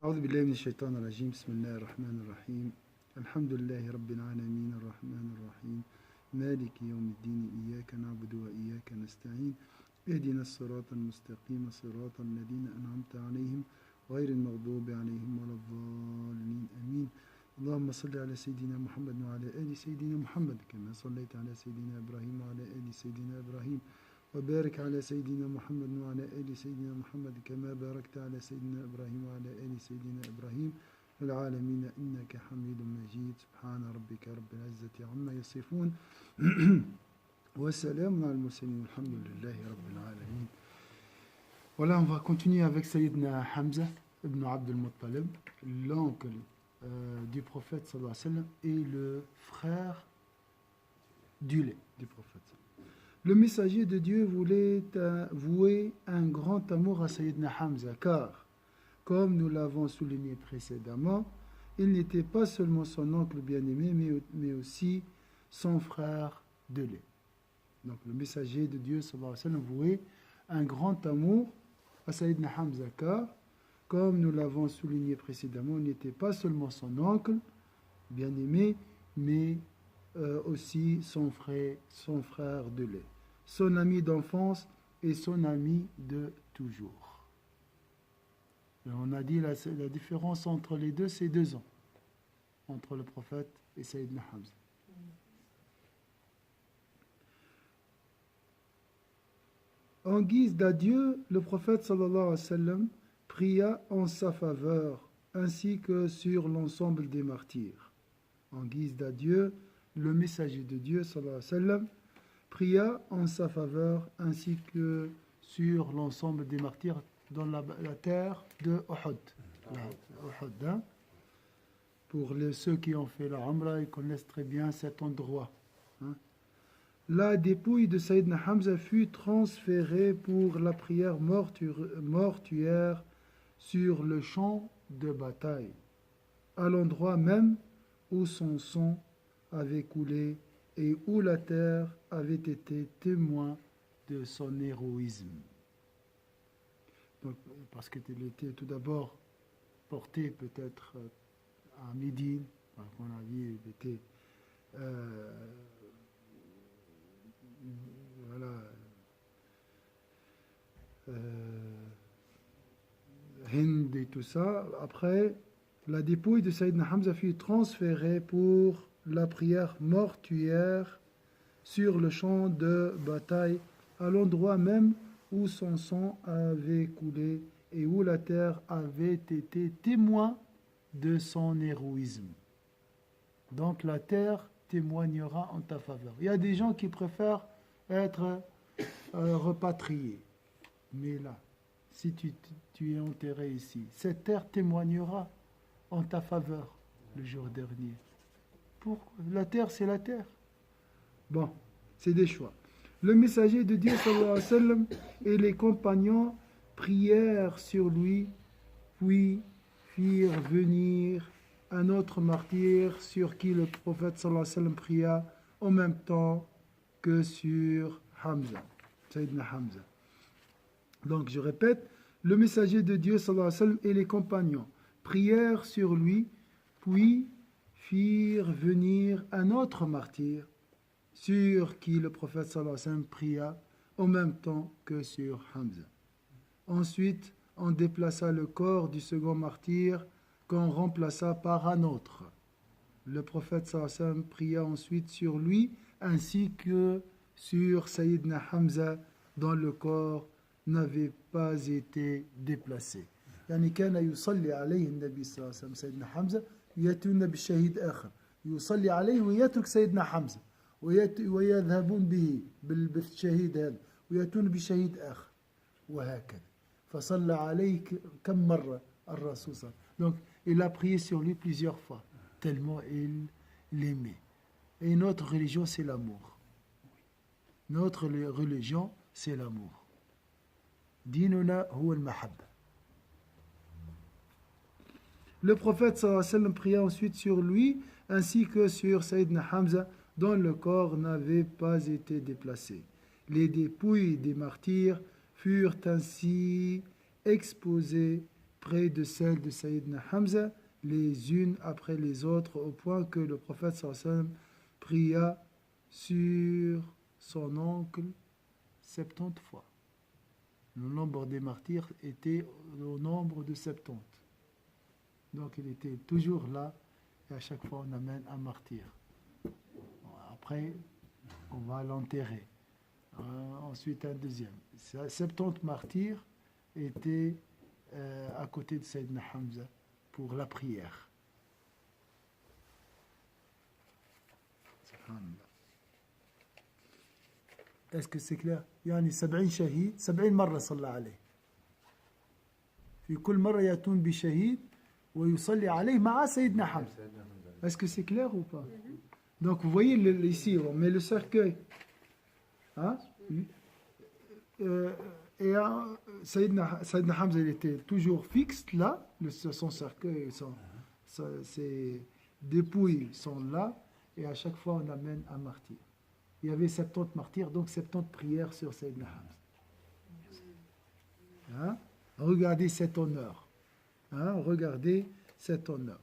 أعوذ بالله من الشيطان الرجيم بسم الله الرحمن الرحيم الحمد لله رب العالمين الرحمن الرحيم مالك يوم الدين إياك نعبد وإياك نستعين اهدنا الصراط المستقيم صراط الذين أنعمت عليهم غير المغضوب عليهم ولا الضالين آمين اللهم صل على سيدنا محمد وعلى آل سيدنا محمد كما صليت على سيدنا إبراهيم وعلى آل سيدنا إبراهيم وبارك على سيدنا محمد وعلى آل سيدنا محمد كما باركت على سيدنا إبراهيم وعلى آل سيدنا إبراهيم في العالمين إنك حميد مجيد سبحان ربك رب العزة عما يصفون والسلام على المرسلين والحمد لله رب العالمين. Voilà, on va continuer avec Sayyidina Hamza ibn Abd al-Muttalib, l'oncle du prophète sallallahu alayhi wa sallam et le frère du lait du prophète. Le messager de Dieu voulait vouer un grand amour à Sayyidina Hamza, car, comme nous l'avons souligné précédemment, il n'était pas seulement son oncle bien-aimé, mais aussi son frère de lait. Donc le messager de Dieu sallallahu alayhi wa sallam vouait un grand amour à Sayyidina Hamza, car, comme nous l'avons souligné précédemment, il n'était pas seulement son oncle bien-aimé, mais aussi son frère de lait, son ami d'enfance et son ami de toujours. Et on a dit la différence entre les deux, c'est 2 ans, entre le prophète et Sayyidina Hamza. En guise d'adieu, le prophète sallallahu alayhi wa sallam pria en sa faveur, ainsi que sur l'ensemble des martyrs. En guise d'adieu, le messager de Dieu sallallahu alayhi wa sallam pria en sa faveur, ainsi que sur l'ensemble des martyrs dans la terre de Uhud. Uhud, hein? Pour ceux qui ont fait la Umrah, ils connaissent très bien cet endroit. Hein? La dépouille de Sayyidina Hamza fut transférée pour la prière mortuaire sur le champ de bataille, à l'endroit même où son sang avait coulé et où la terre avait été témoin de son héroïsme. Donc, parce qu'il était tout d'abord porté peut-être à Médine, à mon avis, il était Hind et tout ça. Après, la dépouille de Sayyidina Hamza fut transférée pour la prière mortuaire sur le champ de bataille, à l'endroit même où son sang avait coulé et où la terre avait été témoin de son héroïsme. Donc la terre témoignera en ta faveur. Il y a des gens qui préfèrent être repatriés. Mais là, si tu es enterré ici, cette terre témoignera en ta faveur le jour dernier. Pourquoi? La terre, c'est la terre. Bon, c'est des choix. Le messager de Dieu, sallallahu alayhi wa sallam, et les compagnons prièrent sur lui, puis firent venir un autre martyr sur qui le prophète sallallahu alayhi wa sallam pria en même temps que sur Hamza, Sayyidina Hamza. Donc je répète, le messager de Dieu sallallahu alayhi wa sallam et les compagnons prièrent sur lui, puis firent venir un autre martyr sur qui le prophète sallallahu alayhi wa sallam pria en même temps que sur Hamza. Ensuite, on déplaça le corps du second martyr qu'on remplaça par un autre. Le prophète sallallahu alayhi wa sallam pria ensuite sur lui ainsi que sur Sayyidina Hamza dont le corps n'avait pas été déplacé. يعني كان يصلي عليه النبي صلى الله عليه وسلم سيدنا حمزة يأتون بالشهيد آخر يصلي عليه ويترك سيدنا حمزة ويذهبون به بالشهيد هذا ويأتون بشهيد آخر وهكذا فصلى عليه كم مرة الرسول صلى الله عليه وسلم. Donc il a prié sur lui plusieurs fois tellement il l'aimait. Et notre religion c'est l'amour. Notre religion c'est l'amour. ديننا هو المحبة. Le prophète sallallahu alayhi wa sallam pria ensuite sur lui ainsi que sur Sayyidina Hamza dont le corps n'avait pas été déplacé. Les dépouilles des martyrs furent ainsi exposées près de celle de Sayyidina Hamza, les unes après les autres, au point que le prophète sallallahu alayhi wa sallam pria sur son oncle 70 fois. Le nombre des martyrs était au nombre de 70. Donc il était toujours là, et à chaque fois on amène un martyr. Après, on va l'enterrer. Ensuite un deuxième. 70 martyrs étaient à côté de Sayyidina Hamza pour la prière. Est-ce que c'est clair؟ يعني 70 شهيد 70 مرة صلى عليه. في كل مرة يأتون بشهيد ويصلي عليه مع سيدنا حمزة. Est-ce que c'est clair ou pas? Donc vous voyez ici, on met le cercueil. Hein? Et Sayyidina Hamza, il était toujours fixe là, son cercueil, ses dépouilles sont là, et à chaque fois on amène un martyr. Il y avait 70 martyrs, donc 70 prières sur Sayyidina Hamza. Hein? Regardez cet honneur. Hein? Regardez cet honneur.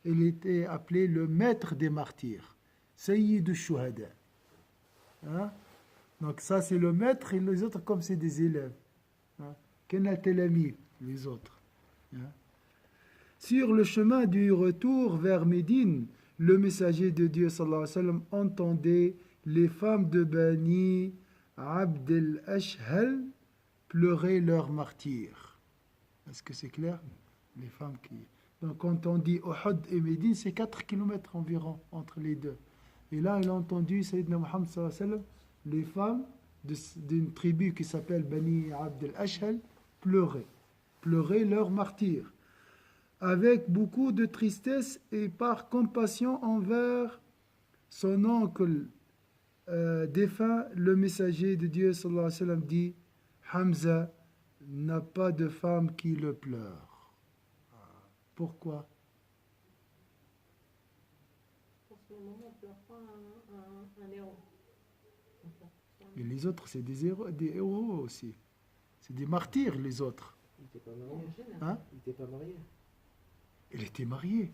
Il était appelé le maître des martyrs, Sayyid al-Shuhada. Hein? Donc ça c'est le maître, et les autres comme c'est des élèves. Kenna Telami, les autres. Hein? Sur le chemin du retour vers Médine, le messager de Dieu sallallahu alayhi wa sallam entendait les femmes de Bani Abd al-Ashhal pleurer leur martyr. Est-ce que c'est clair? Les femmes qui... Donc quand on dit Uhud et Médine, c'est 4 km environ entre les deux. Et là, il a entendu Sayyidina Muhammad sallallahu alayhi wa sallam, les femmes d'une tribu qui s'appelle Bani Abd al-Ashhal pleurer leur martyr. Avec beaucoup de tristesse et par compassion envers son oncle défunt, le messager de Dieu sallallahu alayhi wa sallam dit: Hamza n'a pas de femme qui le pleure. Pourquoi? Pour ce moment, on ne pleure pas un héros. Et les autres, c'est des héros aussi. C'est des martyrs, les autres. Il n'était pas marié. Hein? Il n'était pas marié. Il était marié.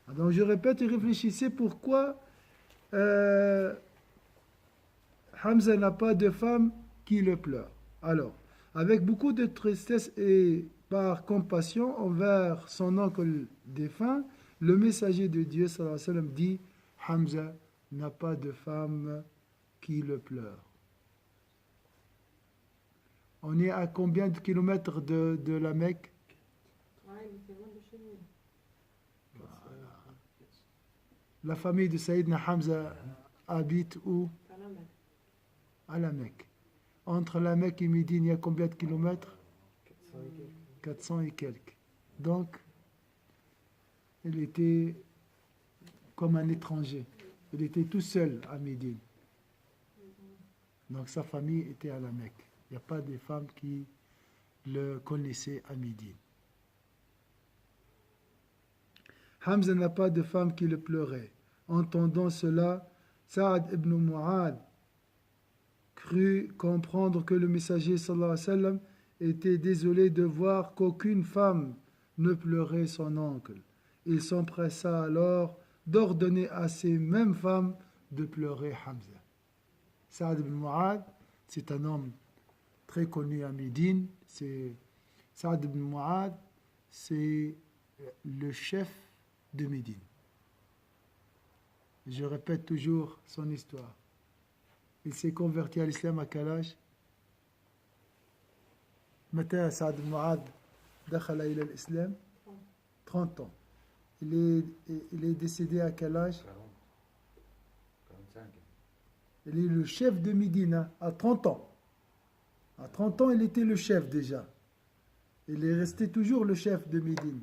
Donc je répète et réfléchissez pourquoi Hamza n'a pas de femme qui le pleure. Alors, avec beaucoup de tristesse et par compassion envers son oncle défunt, le messager de Dieu sallallahu alayhi wa sallam dit: Hamza n'a pas de femme qui le pleure. On est à combien de kilomètres de la Mecque? Ouais, il était loin de chez nous. La famille de Sayyidina Hamza habite où? À la Mecque. À la Mecque. Entre la Mecque et Médine, il y a combien de kilomètres? 400 et quelques. 400 et quelques. Donc, il était comme un étranger. Il était tout seul à Médine. Donc sa famille était à la Mecque. Il n'y a pas de femmes qui le connaissaient à Médine. Hamza n'a pas de femme qui le pleurait. Entendant cela, Saad ibn Mu'ad crut comprendre que le messager sallallahu alayhi wa sallam était désolé de voir qu'aucune femme ne pleurait son oncle. Il s'empressa alors d'ordonner à ces mêmes femmes de pleurer Hamza. Saad ibn Mu'ad, c'est un homme très connu à Médine. Saad ibn Mu'ad, c'est le chef de Médine. Je répète toujours son histoire. Il s'est converti à l'islam à quel âge? متى سعد بن معاذ دخل إلى الإسلام؟ 30 ans. Il est décédé à quel âge? 45. Il est le chef de Médine à 30 ans. À 30 ans, il était le chef déjà. Il est resté toujours le chef de Médine.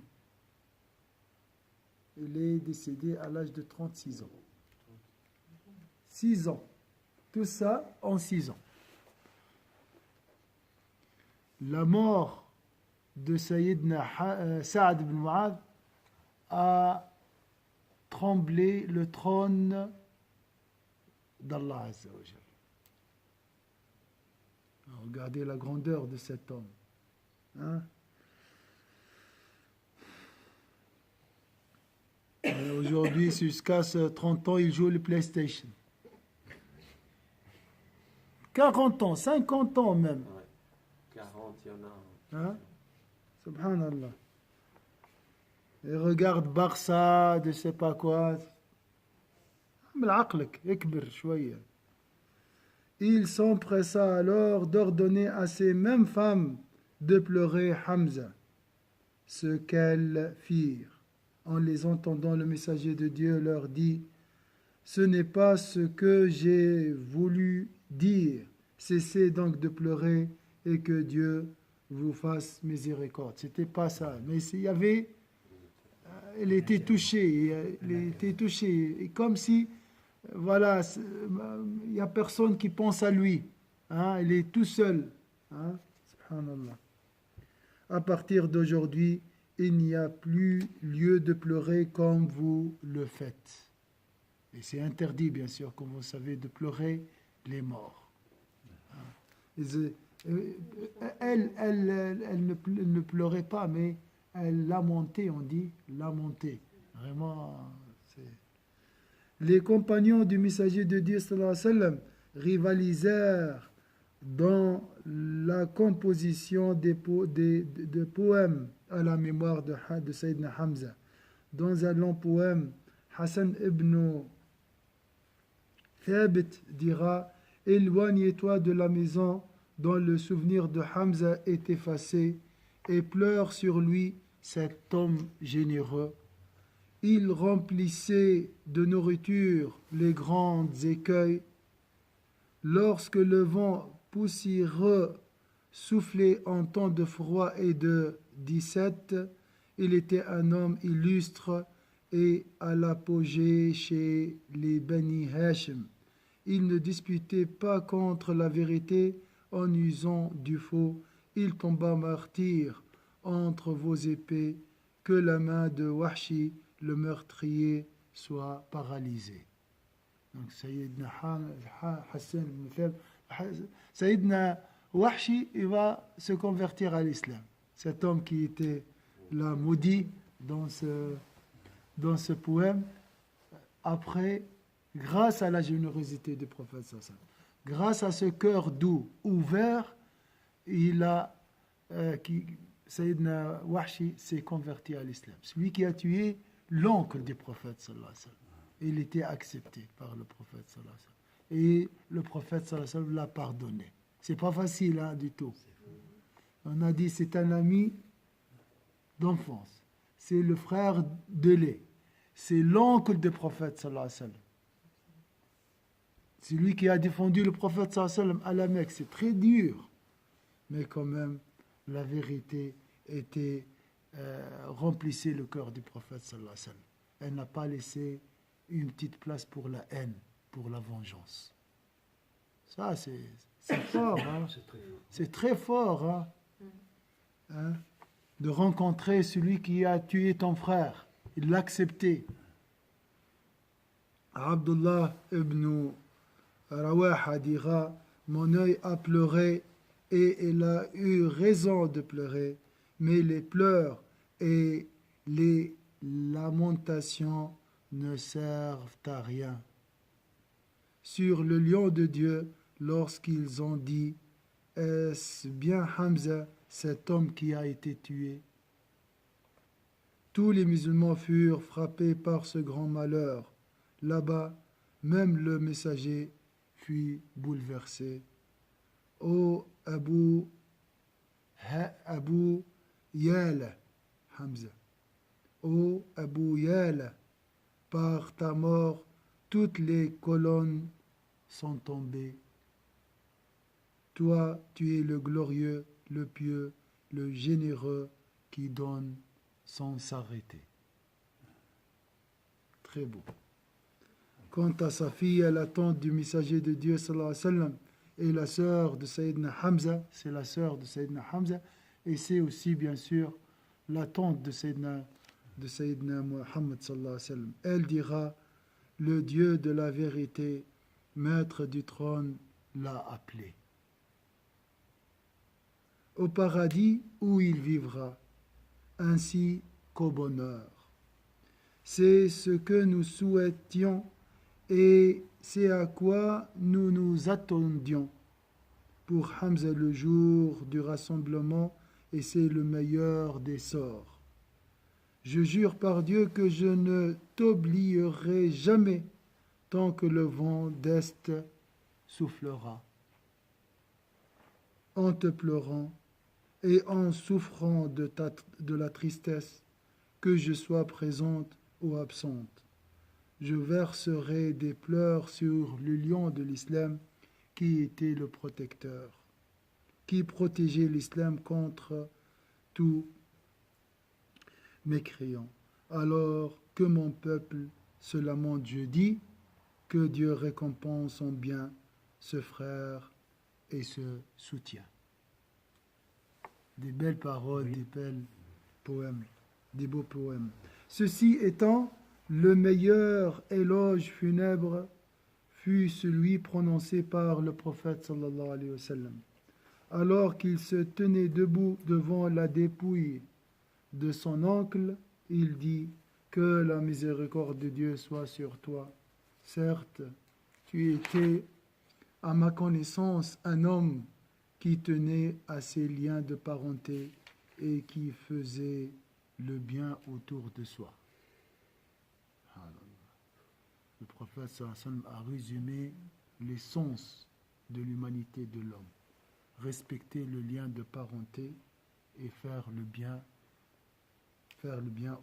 Il est décédé à l'âge de 36 ans. 6 ans. Tout ça en 6 ans. La mort de Sayyidina Saad ibn Mu'ad a tremblé le trône d'Allah Azza wa Jalla. Regardez la grandeur de cet homme. Hein? aujourd'hui, jusqu'à 30 ans, il joue le PlayStation. 40 ans, 50 ans même. Ouais. 40, il y en a. Hein? Subhanallah. Et regarde Barça, de je sais pas quoi. بالعقلك، اكبر شوية. Il s'empressa alors d'ordonner à ces mêmes femmes de pleurer Hamza, ce qu'elles firent. En les entendant, le messager de Dieu leur dit: ce n'est pas ce que j'ai voulu dire. Cessez donc de pleurer et que Dieu vous fasse miséricorde. C'était pas ça, mais il y avait, elle était touchée, et comme si, voilà, il n'y a personne qui pense à lui, hein, il est tout seul, hein, subhanallah. À partir d'aujourd'hui, il n'y a plus lieu de pleurer comme vous le faites. Et c'est interdit, bien sûr, comme vous savez, de pleurer les morts. Elle ne pleurait pas, mais elle lamentait, on dit lamentait. Vraiment, c'est... Les compagnons du messager de Dieu, sallallahu alayhi wa sallam, rivalisèrent dans la composition de poèmes à la mémoire de Sayyidina Hamza. Dans un long poème, Hassan ibn Thabit dira: éloigne-toi de la maison dont le souvenir de Hamza est effacé et pleure sur lui cet homme généreux. Il remplissait de nourriture les grandes écueils. Lorsque le vent poussiéreux soufflait en temps de froid et de disette, il était un homme illustre et à l'apogée chez les Bani Hashim. Il ne disputait pas contre la vérité en usant du faux. Il tomba martyr entre vos épées, que la main de Wahshi, le meurtrier, soit paralysée. Donc Sayyidina Hassan ibn Thabit, Sayyidina Wahshi, il va se convertir à l'islam. Cet homme qui était là maudit dans ce poème, après, grâce à la générosité du prophète sallallahu alayhi wa sallam, grâce à ce cœur doux, ouvert, Sayyidina Wahshi s'est converti à l'islam. Celui qui a tué l'oncle du prophète sallallahu alayhi wa sallam. Il était accepté par le prophète sallallahu alayhi wa sallam. Et le prophète sallallahu alayhi wa sallam l'a pardonné. C'est pas facile, hein, du tout. On a dit c'est un ami d'enfance. C'est le frère de lait. C'est l'oncle du prophète sallallahu alayhi wa sallam. C'est lui qui a défendu le prophète sallallahu alayhi wa sallam à la Mecque. C'est très dur. Mais quand même, la vérité remplissait le cœur du prophète sallallahu alayhi wa sallam. Elle n'a pas laissé une petite place pour la haine, pour la vengeance. Ça, c'est fort. Hein? C'est très fort. Hein? Hein? De rencontrer celui qui a tué ton frère. Il l'a accepté. Abdullah ibn Rawaha dira: mon œil a pleuré et il a eu raison de pleurer, mais les pleurs et les lamentations ne servent à rien. Sur le lion de Dieu, lorsqu'ils ont dit: est-ce bien Hamza, cet homme qui a été tué? Tous les musulmans furent frappés par ce grand malheur. Là-bas, même le messager fut bouleversé. Ô Abu Yala, Hamza, ô Abu Yala, par ta mort, toutes les colonnes sont tombées. Toi, tu es le glorieux, le pieux, le généreux qui donne sans s'arrêter. Très beau. Quant à sa fille, la tante du messager de Dieu, sallallahu alayhi wa sallam, et la sœur de Sayyidina Hamza, c'est la sœur de Sayyidina Hamza, et c'est aussi, bien sûr, la tante de Sayyidina Muhammad, sallallahu alayhi wa sallam. Elle dira: le Dieu de la vérité, maître du trône, l'a appelé. Au paradis où il vivra, ainsi qu'au bonheur. C'est ce que nous souhaitions et c'est à quoi nous nous attendions pour Hamza le jour du rassemblement, et c'est le meilleur des sorts. Je jure par Dieu que je ne t'oublierai jamais tant que le vent d'Est soufflera. En te pleurant et en souffrant de la tristesse, que je sois présente ou absente. Je verserai des pleurs sur le lion de l'islam qui était le protecteur, qui protégeait l'islam contre tout mécréant. Alors que mon peuple se lamente, je dis que Dieu récompense en bien ce frère et ce soutien. Des belles paroles, oui. Des belles poèmes, des beaux poèmes. Ceci étant, le meilleur éloge funèbre fut celui prononcé par le prophète sallallahu alayhi wa sallam. Alors qu'il se tenait debout devant la dépouille de son oncle, il dit que la miséricorde de Dieu soit sur toi. Certes, tu étais, à ma connaissance, un homme qui tenait à ses liens de parenté et qui faisait le bien autour de soi. Le prophète sallallahu alayhi wa sallam a résumé l'essence de l'humanité de l'homme. Respecter le lien de parenté et faire le bien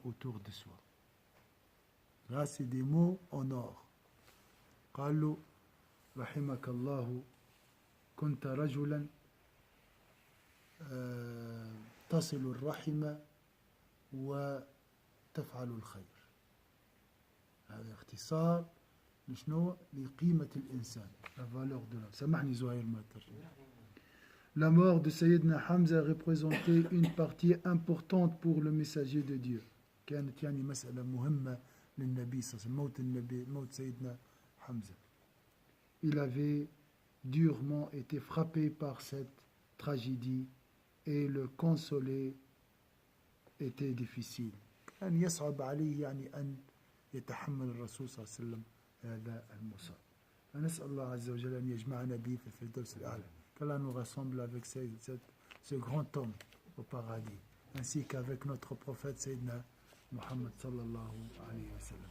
autour de soi. Là, c'est des mots en or. قالوا رحمك الله كنت رجلا تصل الرحم وتفعل الخير. هذا اختصار لشنو؟ لقيمة الإنسان. La valeur de l'homme. سامحني زهير ما ترجم. La mort de Sayyidina Hamza représentait une partie importante pour le messager de Dieu. كانت يعني مسألة مهمة للنبي صلى الله عليه وسلم. موت سيدنا Hamza. Il avait durement été frappé par cette tragédie et le consoler était difficile. كان يصعب عليه يعني أن يتحمل الرسول صلى الله عليه وسلم هذا المصاب. فنسأل الله عز وجل أن يجمعنا به في الفردوس الأعلى. Qu'Allah nous rassemble avec ce grand homme au paradis, ainsi qu'avec notre prophète Sayyidina Muhammad sallallahu alayhi wa sallam.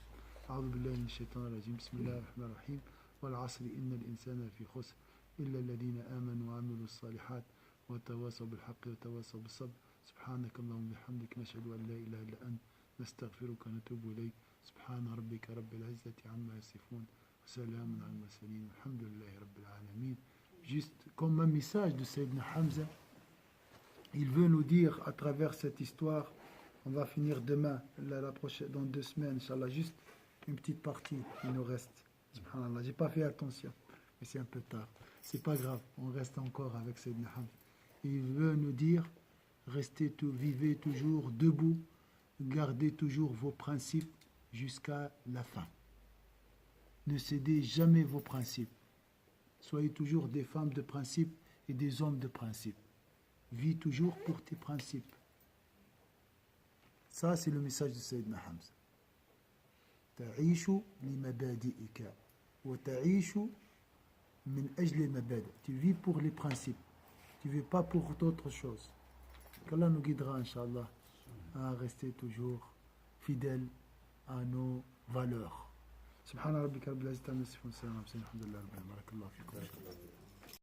أعوذ بالله من الشيطان الرجيم بسم الله الرحمن الرحيم والعصر إن الإنسان في خسر إلا الذين آمنوا وعملوا الصالحات وتواصوا بالحق وتواصوا بالصبر سبحانك اللهم وبحمدك نشهد أن لا إله إلا أنت نستغفرك ونتوب إليك سبحان ربك رب العزة عما يصفون وسلام على المرسلين والحمد لله رب العالمين. Juste comme un message de Sayyidina Hamza, il veut nous dire à travers cette histoire, on va finir demain, la prochaine, dans 2 semaines, Inch'Allah, juste une petite partie qui nous reste. Subhanallah, j'ai pas fait attention, mais c'est un peu tard. C'est pas grave, on reste encore avec Sayyidina Hamza. Il veut nous dire, vivez toujours debout, gardez toujours vos principes jusqu'à la fin. Ne cédez jamais vos principes. Soyez toujours des femmes de principe et des hommes de principe. Vis toujours pour tes principes. Ça, c'est le message de Sayyidina Hamza. تعيش لمبادئك وتعيش من أجل المبادئ. Tu vis pour les principes. Tu ne vis pas pour d'autres choses. Qu'Allah nous guidera, Inch'Allah, à rester toujours fidèles à nos valeurs. سبحان ربك رب العزة عما يصفون والسلام على المرسلين الحمد لله رب العالمين بارك الله فيكم.